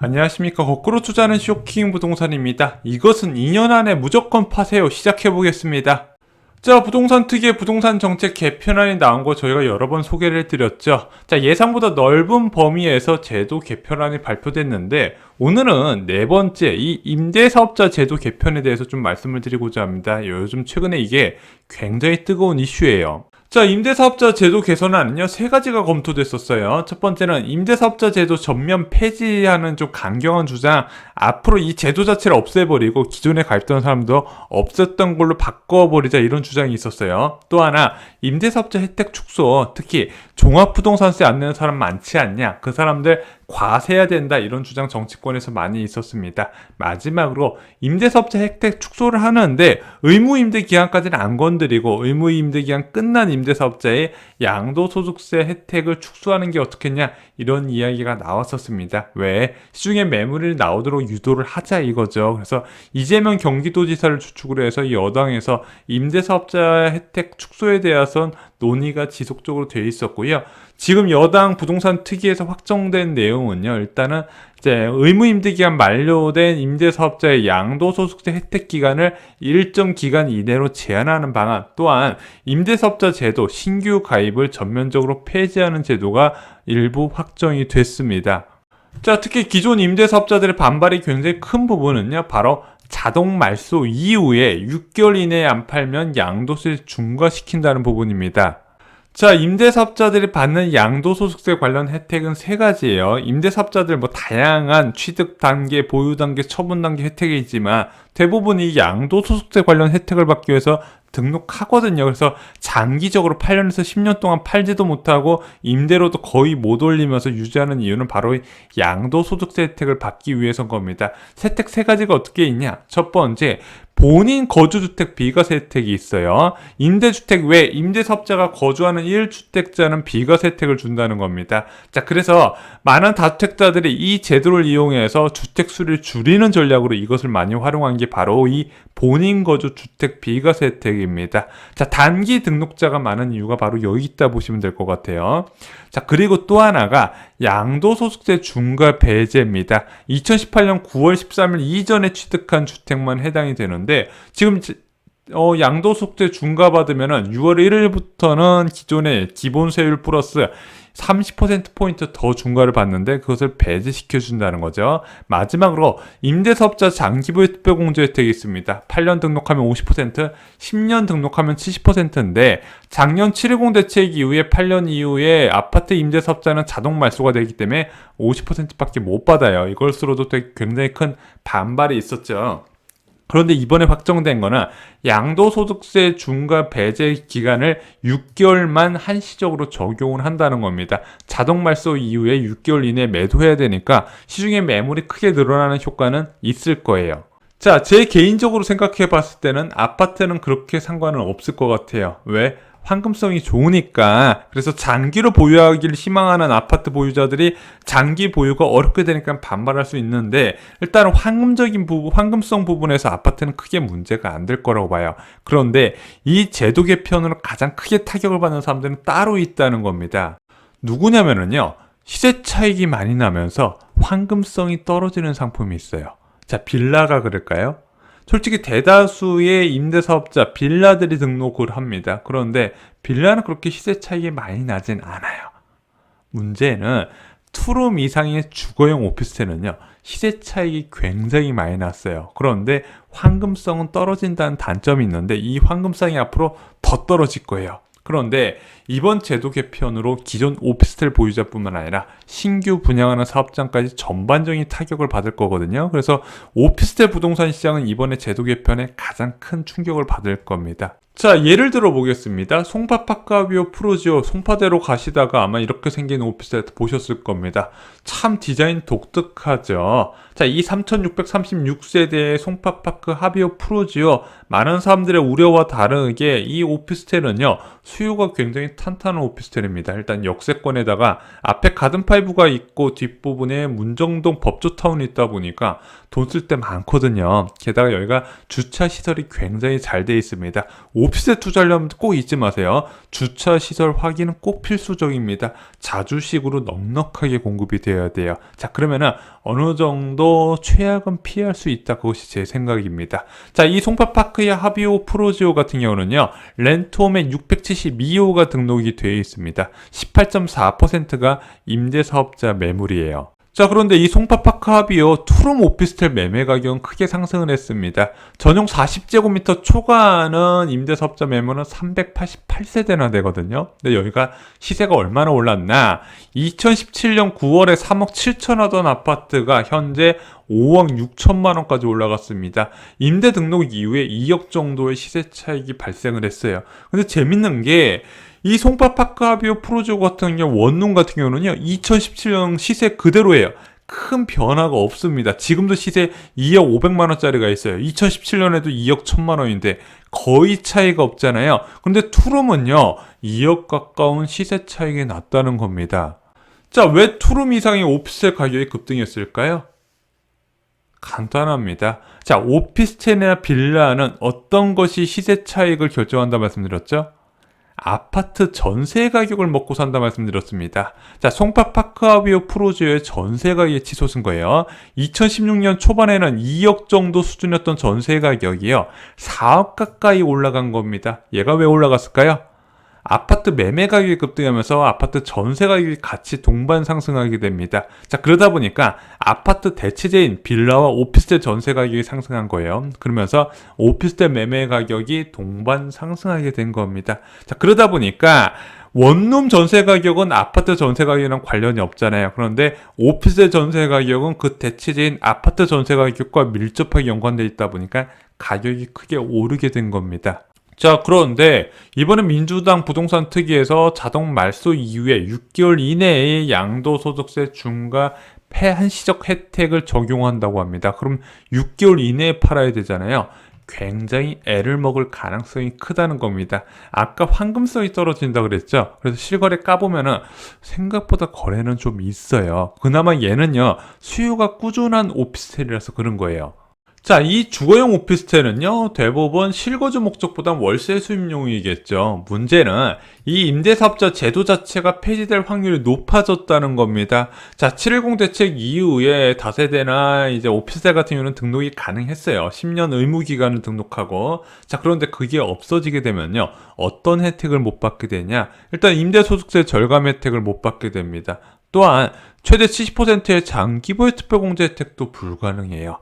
안녕하십니까. 거꾸로 투자는 쇼킹 부동산입니다. 이것은 2년 안에 무조건 파세요. 시작해보겠습니다. 자, 부동산 특유의 부동산 정책 개편안이 나온 거 저희가 여러 번 소개를 해드렸죠. 자, 예상보다 넓은 범위에서 제도 개편안이 발표됐는데 오늘은 네 번째 이 임대사업자 제도 개편에 대해서 좀 말씀을 드리고자 합니다. 요즘 최근에 이게 굉장히 뜨거운 이슈예요. 자, 임대사업자 제도 개선안은요, 세 가지가 검토됐었어요. 첫 번째는 임대사업자 제도 전면 폐지하는 좀 강경한 주장, 앞으로 이 제도 자체를 없애버리고 기존에 가입던 사람도 없었던 걸로 바꿔버리자, 이런 주장이 있었어요. 또 하나, 임대사업자 혜택 축소, 특히 종합부동산세 안 내는 사람 많지 않냐, 그 사람들 과세해야 된다, 이런 주장 정치권에서 많이 있었습니다. 마지막으로 임대사업자 혜택 축소를 하는데 의무임대 기간까지는 안 건드리고 의무임대 기간 끝난 임대사업자의 양도소득세 혜택을 축소하는 게 어떻겠냐, 이런 이야기가 나왔었습니다. 왜? 시중에 매물이 나오도록 유도를 하자, 이거죠. 그래서 이재명 경기도지사를 주축으로 해서 여당에서 임대사업자 혜택 축소에 대해서는 논의가 지속적으로 돼 있었고요. 지금 여당 부동산 특위에서 확정된 내용은요, 일단은 이제 의무임대기간 만료된 임대사업자의 양도소득세 혜택 기간을 일정 기간 이내로 제한하는 방안, 또한 임대사업자 제도 신규 가입을 전면적으로 폐지하는 제도가 일부 확정이 됐습니다. 자, 특히 기존 임대사업자들의 반발이 굉장히 큰 부분은요, 바로 자동 말소 이후에 6개월 이내에 안 팔면 양도세 중과시킨다는 부분입니다. 자, 임대사업자들이 받는 양도소득세 관련 혜택은 세 가지예요. 임대사업자들 다양한 취득 단계, 보유 단계, 처분 단계 혜택이 있지만 대부분이 양도소득세 관련 혜택을 받기 위해서 등록하거든요. 그래서 장기적으로 8년에서 10년 동안 팔지도 못하고 임대료도 거의 못 올리면서 유지하는 이유는 바로 양도소득세 혜택을 받기 위해서인 겁니다. 혜택 세 가지가 어떻게 있냐? 첫 번째, 본인 거주주택 비과세 혜택이 있어요. 임대주택 외 임대사업자가 거주하는 1주택자는 비과세 혜택을 준다는 겁니다. 자, 그래서 많은 다주택자들이 이 제도를 이용해서 주택 수를 줄이는 전략으로 이것을 많이 활용한 게 바로 이 본인 거주 주택 비과세 혜택입니다. 자, 단기 등록자가 많은 이유가 바로 여기 있다 보시면 될 것 같아요. 자, 그리고 또 하나가 양도소득세 중과 배제입니다. 2018년 9월 13일 이전에 취득한 주택만 해당이 되는데 지금 양도소득세 중과받으면은 6월 1일부터는 기존의 기본세율 플러스 30%포인트 더 중과를 받는데 그것을 배제시켜준다는 거죠. 마지막으로 임대사업자 장기보유 특별공제 혜택이 있습니다. 8년 등록하면 50%, 10년 등록하면 70%인데 작년 7.10 대책 이후에 8년 이후에 아파트 임대사업자는 자동 말소가 되기 때문에 50%밖에 못 받아요. 이걸로도 되게 굉장히 큰 반발이 있었죠. 그런데 이번에 확정된 거는 양도소득세 중과 배제 기간을 6개월만 한시적으로 적용을 한다는 겁니다. 자동 말소 이후에 6개월 이내에 매도해야 되니까 시중에 매물이 크게 늘어나는 효과는 있을 거예요. 자, 제 개인적으로 생각해 봤을 때는 아파트는 그렇게 상관은 없을 것 같아요. 왜? 황금성이 좋으니까. 그래서 장기로 보유하기를 희망하는 아파트 보유자들이 장기 보유가 어렵게 되니까 반발할 수 있는데 일단 황금성 부분에서 아파트는 크게 문제가 안 될 거라고 봐요. 그런데 이 제도 개편으로 가장 크게 타격을 받는 사람들은 따로 있다는 겁니다. 누구냐면요, 시세 차익이 많이 나면서 황금성이 떨어지는 상품이 있어요. 자, 빌라가 그럴까요? 솔직히 대다수의 임대사업자 빌라들이 등록을 합니다. 그런데 빌라는 그렇게 시세 차익이 많이 나진 않아요. 문제는 투룸 이상의 주거용 오피스텔은요, 시세 차익이 굉장히 많이 났어요. 그런데 황금성은 떨어진다는 단점이 있는데 이 황금성이 앞으로 더 떨어질 거예요. 그런데 이번 제도 개편으로 기존 오피스텔 보유자뿐만 아니라 신규 분양하는 사업장까지 전반적인 타격을 받을 거거든요. 그래서 오피스텔 부동산 시장은 이번에 제도 개편에 가장 큰 충격을 받을 겁니다. 자, 예를 들어 보겠습니다. 송파파크 하비오 프루지오 송파대로 가시다가 아마 이렇게 생긴 오피스텔 보셨을 겁니다. 참 디자인 독특하죠. 자, 이 3636세대의 송파파크 하비오 프루지오, 많은 사람들의 우려와 다르게 이 오피스텔은요, 수요가 굉장히 탄탄한 오피스텔입니다. 일단 역세권에다가 앞에 가든파이브가 있고 뒷부분에 문정동 법조타운이 있다 보니까 돈 쓸 때 많거든요. 게다가 여기가 주차 시설이 굉장히 잘 돼 있습니다. 오피스에 투자하려면 꼭 잊지 마세요. 주차 시설 확인은 꼭 필수적입니다. 자주식으로 넉넉하게 공급이 되어야 돼요. 자, 그러면은 어느 정도 최악은 피할 수 있다. 그것이 제 생각입니다. 자, 이 송파파크의 하비오 프로지오 같은 경우는요, 렌트홈에 672호가 등록이 되어 있습니다. 18.4%가 임대사업자 매물이에요. 자, 그런데 이 송파파크 하비오 투룸 오피스텔 매매 가격은 크게 상승을 했습니다. 전용 40제곱미터 초과하는 임대사업자 매물은 388세대나 되거든요. 근데 여기가 시세가 얼마나 올랐나? 2017년 9월에 3억 7천 하던 아파트가 현재 5억 6천만 원까지 올라갔습니다. 임대 등록 이후에 2억 정도의 시세 차익이 발생을 했어요. 근데 재밌는 게 이 송파파크 하비오 프로지오 같은 경우 원룸 같은 경우는요 2017년 시세 그대로예요. 큰 변화가 없습니다. 지금도 시세 2억 500만 원짜리가 있어요. 2017년에도 2억 1000만 원인데 거의 차이가 없잖아요. 근데 투룸은요 2억 가까운 시세 차익이 났다는 겁니다. 자, 왜 투룸 이상의 오피스텔 가격이 급등했을까요? 간단합니다. 자, 오피스텔이나 빌라는 어떤 것이 시세 차익을 결정한다 말씀드렸죠? 아파트 전세 가격을 먹고 산다 말씀드렸습니다. 자, 송파파크 하비오 프로지오의 전세 가격이 치솟은 거예요. 2016년 초반에는 2억 정도 수준이었던 전세 가격이요 4억 가까이 올라간 겁니다. 얘가 왜 올라갔을까요? 아파트 매매 가격이 급등하면서 아파트 전세 가격이 같이 동반 상승하게 됩니다. 자, 그러다 보니까 아파트 대체재인 빌라와 오피스텔 전세 가격이 상승한 거예요. 그러면서 오피스텔 매매 가격이 동반 상승하게 된 겁니다. 자, 그러다 보니까 원룸 전세 가격은 아파트 전세 가격이랑 관련이 없잖아요. 그런데 오피스텔 전세 가격은 그 대체재인 아파트 전세 가격과 밀접하게 연관되어 있다 보니까 가격이 크게 오르게 된 겁니다. 자, 그런데 이번에 민주당 부동산 특위에서 자동 말소 이후에 6개월 이내에 양도소득세 중과 한시적 혜택을 적용한다고 합니다. 그럼 6개월 이내에 팔아야 되잖아요. 굉장히 애를 먹을 가능성이 크다는 겁니다. 아까 황금성이 떨어진다 그랬죠? 그래서 실거래 까보면은 생각보다 거래는 좀 있어요. 그나마 얘는요, 수요가 꾸준한 오피스텔이라서 그런 거예요. 자, 이 주거용 오피스텔은요, 대부분 실거주 목적보다 월세 수입용이겠죠. 문제는 이 임대사업자 제도 자체가 폐지될 확률이 높아졌다는 겁니다. 자, 710 대책 이후에 다세대나 이제 오피스텔 같은 경우는 등록이 가능했어요. 10년 의무 기간을 등록하고. 자, 그런데 그게 없어지게 되면요, 어떤 혜택을 못 받게 되냐? 일단 임대소득세 절감 혜택을 못 받게 됩니다. 또한 최대 70%의 장기보유 특별공제 혜택도 불가능해요.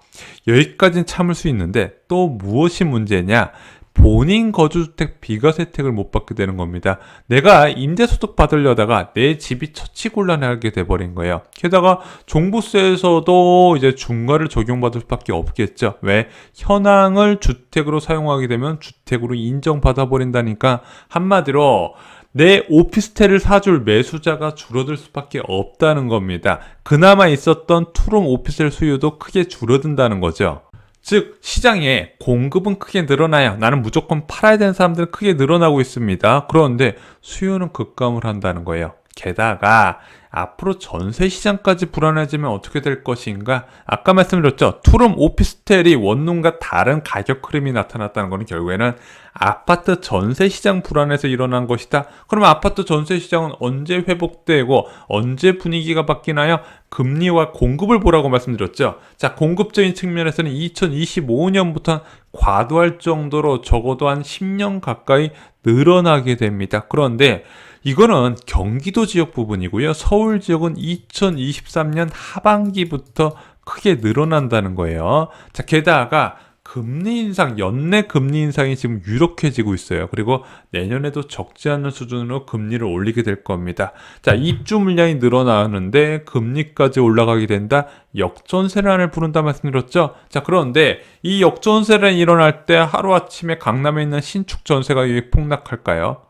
여기까지는 참을 수 있는데 또 무엇이 문제냐? 본인 거주주택 비과세 혜택을 못 받게 되는 겁니다. 내가 임대소득 받으려다가 내 집이 처치곤란하게 돼버린 거예요. 게다가 종부세에서도 이제 중과를 적용받을 수밖에 없겠죠. 왜? 현황을 주택으로 사용하게 되면 주택으로 인정받아 버린다니까. 한마디로 내 오피스텔을 사줄 매수자가 줄어들 수밖에 없다는 겁니다. 그나마 있었던 투룸 오피스텔 수요도 크게 줄어든다는 거죠. 즉, 시장에 공급은 크게 늘어나요. 나는 무조건 팔아야 되는 사람들은 크게 늘어나고 있습니다. 그런데 수요는 급감을 한다는 거예요. 게다가 앞으로 전세 시장까지 불안해지면 어떻게 될 것인가? 아까 말씀드렸죠. 투룸 오피스텔이 원룸과 다른 가격 흐름이 나타났다는 것은 결국에는 아파트 전세 시장 불안에서 일어난 것이다. 그러면 아파트 전세 시장은 언제 회복되고 언제 분위기가 바뀌나요? 금리와 공급을 보라고 말씀드렸죠. 자, 공급적인 측면에서는 2025년부터 과도할 정도로 적어도 한 10년 가까이 늘어나게 됩니다. 그런데 이거는 경기도 지역 부분이고요. 서울 지역은 2023년 하반기부터 크게 늘어난다는 거예요. 자, 게다가 금리 인상, 연내 금리 인상이 지금 유력해지고 있어요. 그리고 내년에도 적지 않은 수준으로 금리를 올리게 될 겁니다. 자, 입주 물량이 늘어나는데 금리까지 올라가게 된다. 역전세란을 부른다 말씀드렸죠. 자, 그런데 이 역전세란이 일어날 때 하루아침에 강남에 있는 신축 전세 가격이 폭락할까요?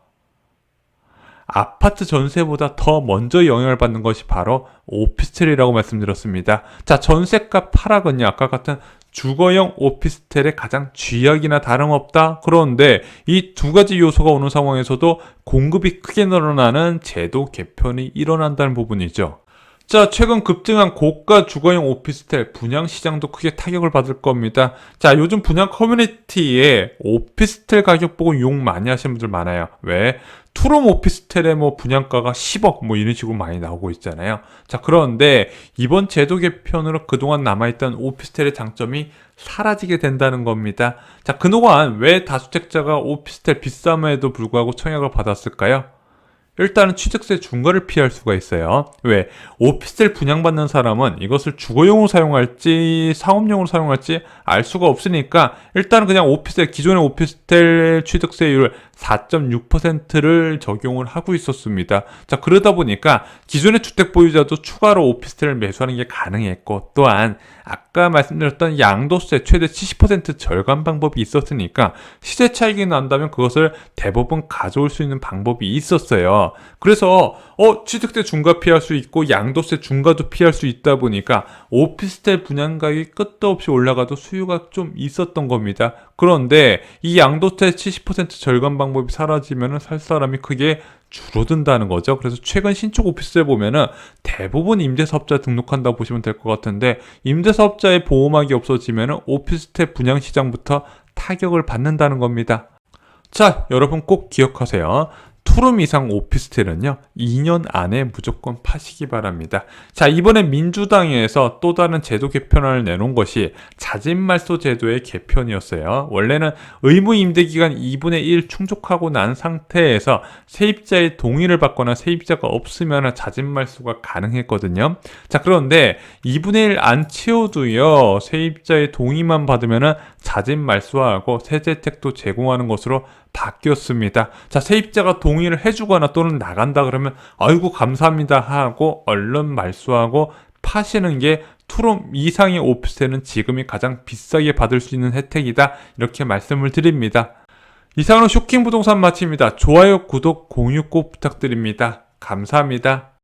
아파트 전세보다 더 먼저 영향을 받는 것이 바로 오피스텔이라고 말씀드렸습니다. 자, 전세값 하락은요, 아까 같은 주거용 오피스텔의 가장 쥐약이나 다름없다. 그런데 이 두 가지 요소가 오는 상황에서도 공급이 크게 늘어나는 제도 개편이 일어난다는 부분이죠. 자, 최근 급증한 고가 주거용 오피스텔 분양 시장도 크게 타격을 받을 겁니다. 자, 요즘 분양 커뮤니티에 오피스텔 가격 보고 욕 많이 하시는 분들 많아요. 왜? 투룸 오피스텔의 뭐 분양가가 10억 뭐 이런 식으로 많이 나오고 있잖아요. 자, 그런데 이번 제도 개편으로 그동안 남아있던 오피스텔의 장점이 사라지게 된다는 겁니다. 자, 그동안 왜 다주택자가 오피스텔 비쌈에도 불구하고 청약을 받았을까요? 일단은 취득세 중과를 피할 수가 있어요. 왜? 오피스텔 분양받는 사람은 이것을 주거용으로 사용할지 사업용으로 사용할지 알 수가 없으니까 일단은 그냥 오피스텔 기존의 오피스텔 취득세율 4.6%를 적용을 하고 있었습니다. 자, 그러다 보니까 기존의 주택 보유자도 추가로 오피스텔을 매수하는 게 가능했고, 또한 아까 말씀드렸던 양도세 최대 70% 절감 방법이 있었으니까 시세 차익이 난다면 그것을 대부분 가져올 수 있는 방법이 있었어요. 그래서 취득세 중과 피할 수 있고 양도세 중과도 피할 수 있다 보니까 오피스텔 분양 가격이 끝도 없이 올라가도 수요가 좀 있었던 겁니다. 그런데 이 양도세 70% 절감 방법이 사라지면 살 사람이 크게 줄어든다는 거죠. 그래서 최근 신축 오피스텔 보면은 대부분 임대사업자 등록한다 보시면 될 것 같은데, 임대사업자의 보호막이 없어지면은 오피스텔 분양 시장부터 타격을 받는다는 겁니다. 자, 여러분 꼭 기억하세요. 투룸 이상 오피스텔은요, 2년 안에 무조건 파시기 바랍니다. 자, 이번에 민주당에서 또 다른 제도 개편안을 내놓은 것이 자진말소 제도의 개편이었어요. 원래는 의무 임대 기간 2분의 1 충족하고 난 상태에서 세입자의 동의를 받거나 세입자가 없으면 자진말소가 가능했거든요. 자, 그런데 2분의 1 안 채워도요, 세입자의 동의만 받으면 자진말소하고 세제 혜택도 제공하는 것으로 바뀌었습니다. 자, 세입자가 동의를 해주거나 또는 나간다 그러면 아이고 감사합니다 하고 얼른 말소하고 파시는 게 투룸 이상의 오피스텔은 지금이 가장 비싸게 받을 수 있는 혜택이다, 이렇게 말씀을 드립니다. 이상으로 쇼킹 부동산 마칩니다. 좋아요, 구독, 공유 꼭 부탁드립니다. 감사합니다.